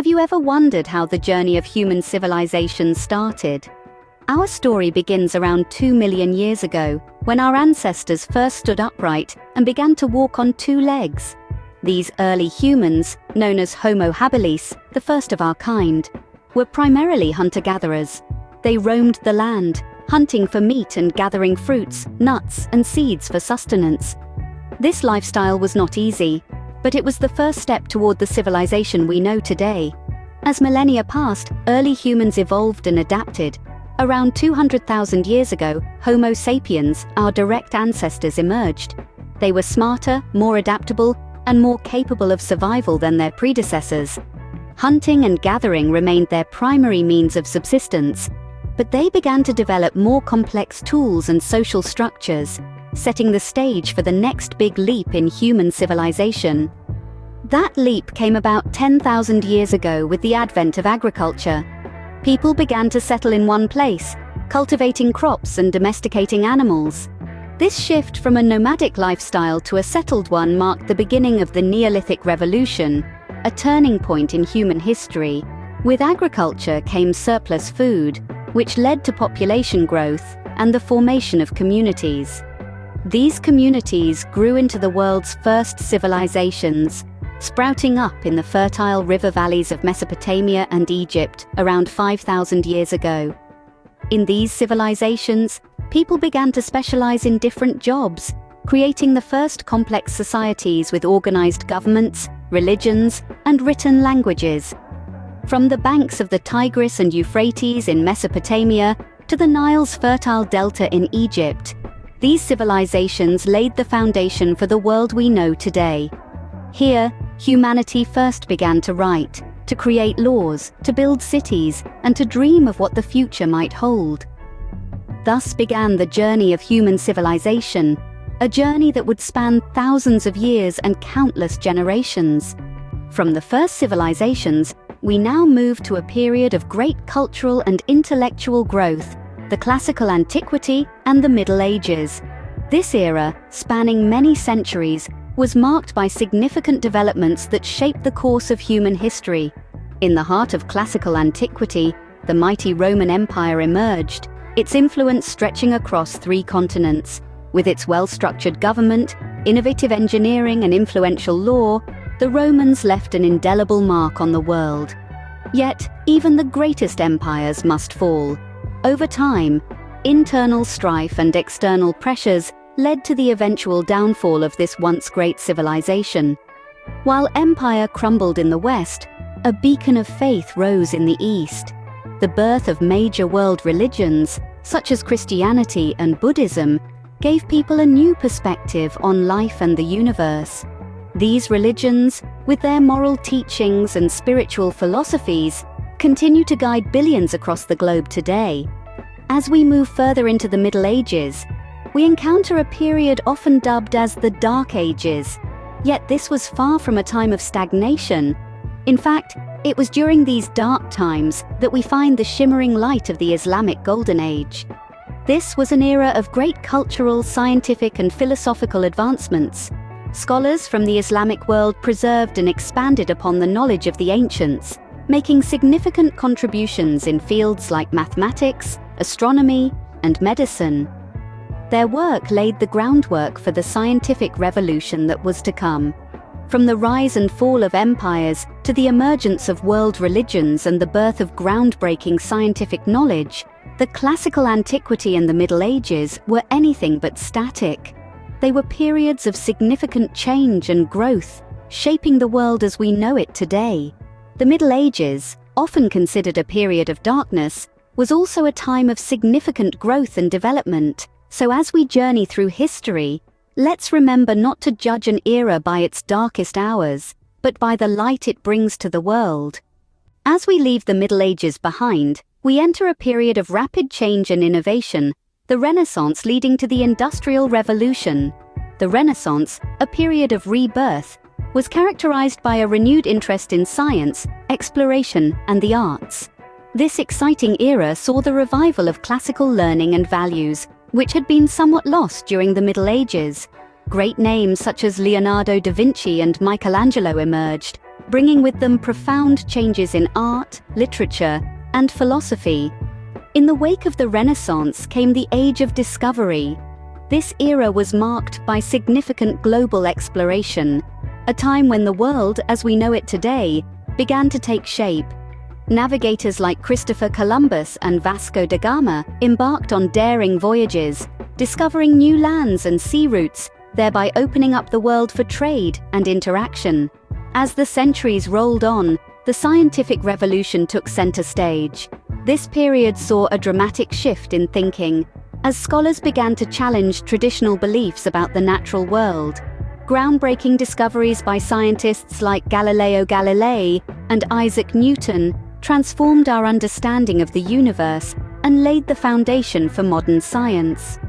Have you ever wondered how the journey of human civilization started? Our story begins around 2 million years ago, when our ancestors first stood upright and began to walk on two legs. These early humans, known as Homo habilis, the first of our kind, were primarily hunter-gatherers. They roamed the land, hunting for meat and gathering fruits, nuts, and seeds for sustenance. This lifestyle was not easy, but it was the first step toward the civilization we know today. As millennia passed, early humans evolved and adapted. Around 200,000 years ago, Homo sapiens, our direct ancestors, emerged. They were smarter, more adaptable, and more capable of survival than their predecessors. Hunting and gathering remained their primary means of subsistence, but they began to develop more complex tools and social structures, setting the stage for the next big leap in human civilization. That leap came about 10,000 years ago with the advent of agriculture. People began to settle in one place, cultivating crops and domesticating animals. This shift from a nomadic lifestyle to a settled one marked the beginning of the Neolithic Revolution, a turning point in human history. With agriculture came surplus food, which led to population growth and the formation of communities. These communities grew into the world's first civilizations, sprouting up in the fertile river valleys of Mesopotamia and Egypt around 5,000 years ago. In these civilizations, people began to specialize in different jobs, creating the first complex societies with organized governments, religions, and written languages. From the banks of the Tigris and Euphrates in Mesopotamia to the Nile's fertile delta in Egypt, these civilizations laid the foundation for the world we know today. Here, humanity first began to write, to create laws, to build cities, and to dream of what the future might hold. Thus began the journey of human civilization, a journey that would span thousands of years and countless generations. From the first civilizations, we now move to a period of great cultural and intellectual growth, the classical Antiquity and the Middle Ages. This era, spanning many centuries, was marked by significant developments that shaped the course of human history. In the heart of classical Antiquity, the mighty Roman Empire emerged, its influence stretching across 3 continents. With its well-structured government, innovative engineering, and influential law, the Romans left an indelible mark on the world. Yet, even the greatest empires must fall. Over time, internal strife and external pressures led to the eventual downfall of this once great civilization. While empire crumbled in the West, a beacon of faith rose in the East. The birth of major world religions, such as Christianity and Buddhism, gave people a new perspective on life and the universe. These religions, with their moral teachings and spiritual philosophies, continue to guide billions across the globe today. As we move further into the Middle Ages, we encounter a period often dubbed as the Dark Ages. Yet this was far from a time of stagnation. In fact, it was during these dark times that we find the shimmering light of the Islamic Golden Age. This was an era of great cultural, scientific, and philosophical advancements. Scholars from the Islamic world preserved and expanded upon the knowledge of the ancients, making significant contributions in fields like mathematics, astronomy, and medicine. Their work laid the groundwork for the scientific revolution that was to come. From the rise and fall of empires to the emergence of world religions and the birth of groundbreaking scientific knowledge, the classical Antiquity and the Middle Ages were anything but static. They were periods of significant change and growth, shaping the world as we know it today. The Middle Ages, often considered a period of darkness, was also a time of significant growth and development. So as we journey through history, let's remember not to judge an era by its darkest hours, but by the light it brings to the world. As we leave the Middle Ages behind, we enter a period of rapid change and innovation, the Renaissance leading to the Industrial Revolution. The Renaissance, a period of rebirth, was characterized by a renewed interest in science, exploration, and the arts. This exciting era saw the revival of classical learning and values, which had been somewhat lost during the Middle Ages. Great names such as Leonardo da Vinci and Michelangelo emerged, bringing with them profound changes in art, literature, and philosophy. In the wake of the Renaissance came the Age of Discovery. This era was marked by significant global exploration, a time when the world, as we know it today, began to take shape. Navigators like Christopher Columbus and Vasco da Gama embarked on daring voyages, discovering new lands and sea routes, thereby opening up the world for trade and interaction. As the centuries rolled on, the scientific revolution took center stage. This period saw a dramatic shift in thinking, as scholars began to challenge traditional beliefs about the natural world. Groundbreaking discoveries by scientists like Galileo Galilei and Isaac Newton transformed our understanding of the universe and laid the foundation for modern science.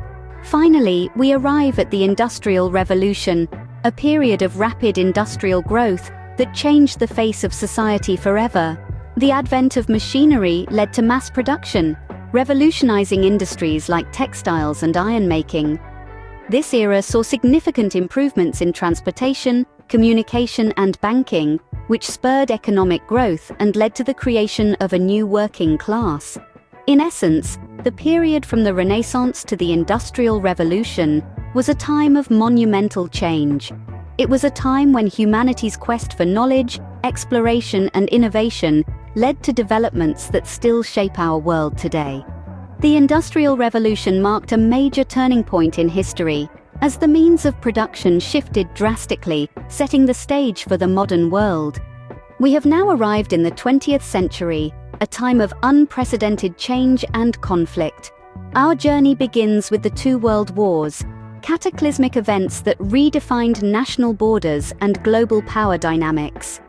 Finally, we arrive at the Industrial Revolution, a period of rapid industrial growth that changed the face of society forever. The advent of machinery led to mass production, revolutionizing industries like textiles and iron-making. This era saw significant improvements in transportation, communication, and banking, which spurred economic growth and led to the creation of a new working class. In essence, the period from the Renaissance to the Industrial Revolution was a time of monumental change. It was a time when humanity's quest for knowledge, exploration, and innovation led to developments that still shape our world today. The Industrial Revolution marked a major turning point in history, as the means of production shifted drastically, setting the stage for the modern world. We have now arrived in the 20th century, a time of unprecedented change and conflict. Our journey begins with the two world wars, cataclysmic events that redefined national borders and global power dynamics.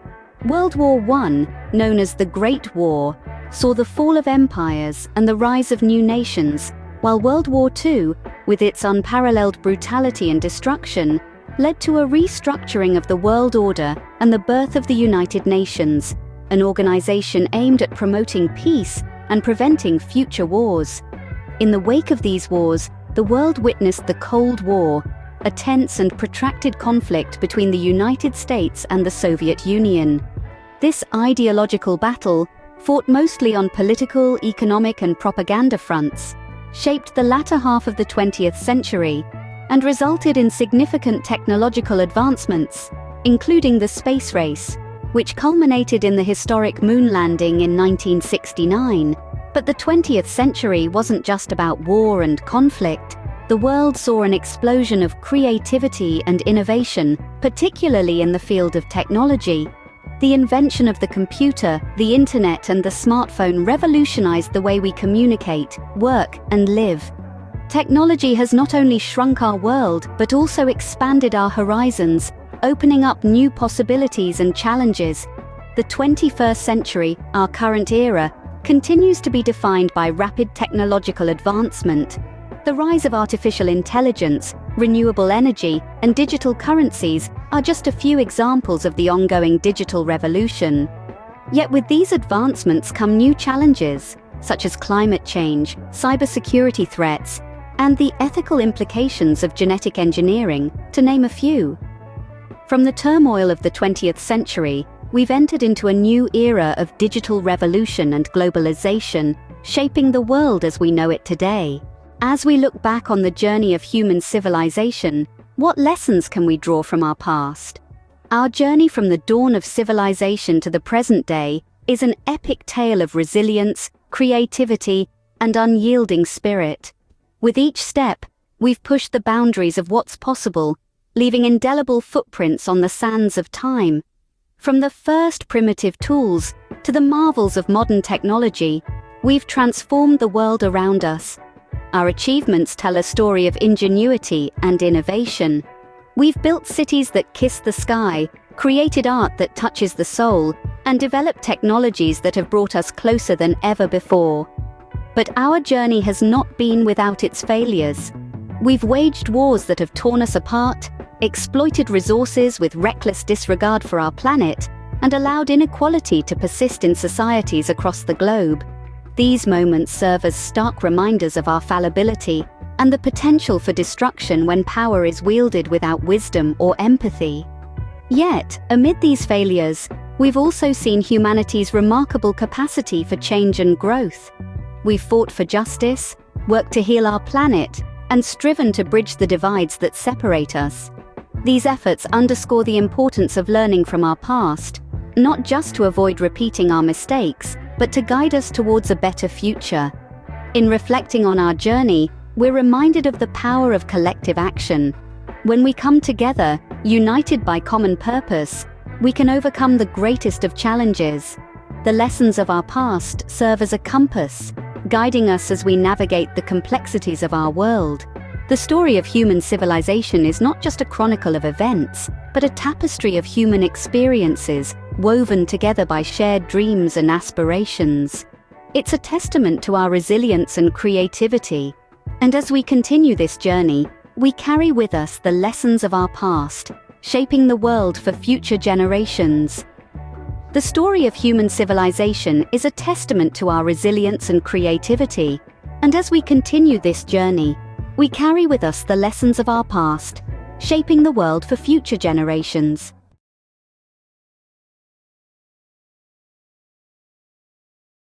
World War I, known as the Great War, saw the fall of empires and the rise of new nations, while World War II, with its unparalleled brutality and destruction, led to a restructuring of the world order and the birth of the United Nations, an organization aimed at promoting peace and preventing future wars. In the wake of these wars, the world witnessed the Cold War, a tense and protracted conflict between the United States and the Soviet Union. This ideological battle, fought mostly on political, economic, and propaganda fronts, shaped the latter half of the 20th century and resulted in significant technological advancements, including the space race, which culminated in the historic moon landing in 1969. But the 20th century wasn't just about war and conflict. The world saw an explosion of creativity and innovation, particularly in the field of technology. The invention of the computer, the internet, and the smartphone revolutionized the way we communicate, work, and live. Technology has not only shrunk our world, but also expanded our horizons, opening up new possibilities and challenges. The 21st century, our current era, continues to be defined by rapid technological advancement. The rise of artificial intelligence, renewable energy, and digital currencies are just a few examples of the ongoing digital revolution. Yet with these advancements come new challenges, such as climate change, cybersecurity threats, and the ethical implications of genetic engineering, to name a few. From the turmoil of the 20th century, we've entered into a new era of digital revolution and globalization, shaping the world as we know it today. As we look back on the journey of human civilization, what lessons can we draw from our past? Our journey from the dawn of civilization to the present day is an epic tale of resilience, creativity, and unyielding spirit. With each step, we've pushed the boundaries of what's possible, leaving indelible footprints on the sands of time. From the first primitive tools to the marvels of modern technology, we've transformed the world around us. Our achievements tell a story of ingenuity and innovation. We've built cities that kiss the sky, created art that touches the soul, and developed technologies that have brought us closer than ever before. But our journey has not been without its failures. We've waged wars that have torn us apart, exploited resources with reckless disregard for our planet, and allowed inequality to persist in societies across the globe. These moments serve as stark reminders of our fallibility and the potential for destruction when power is wielded without wisdom or empathy. Yet, amid these failures, we've also seen humanity's remarkable capacity for change and growth. We've fought for justice, worked to heal our planet, and striven to bridge the divides that separate us. These efforts underscore the importance of learning from our past, not just to avoid repeating our mistakes, but to guide us towards a better future. In reflecting on our journey, we're reminded of the power of collective action. When we come together, united by common purpose, we can overcome the greatest of challenges. The lessons of our past serve as a compass, guiding us as we navigate the complexities of our world. The story of human civilization is not just a chronicle of events, but a tapestry of human experiences woven together by shared dreams and aspirations. It's a testament to our resilience and creativity. And as we continue this journey, we carry with us the lessons of our past, shaping the world for future generations. The story of human civilization is a testament to our resilience and creativity. And as we continue this journey, we carry with us the lessons of our past, shaping the world for future generations.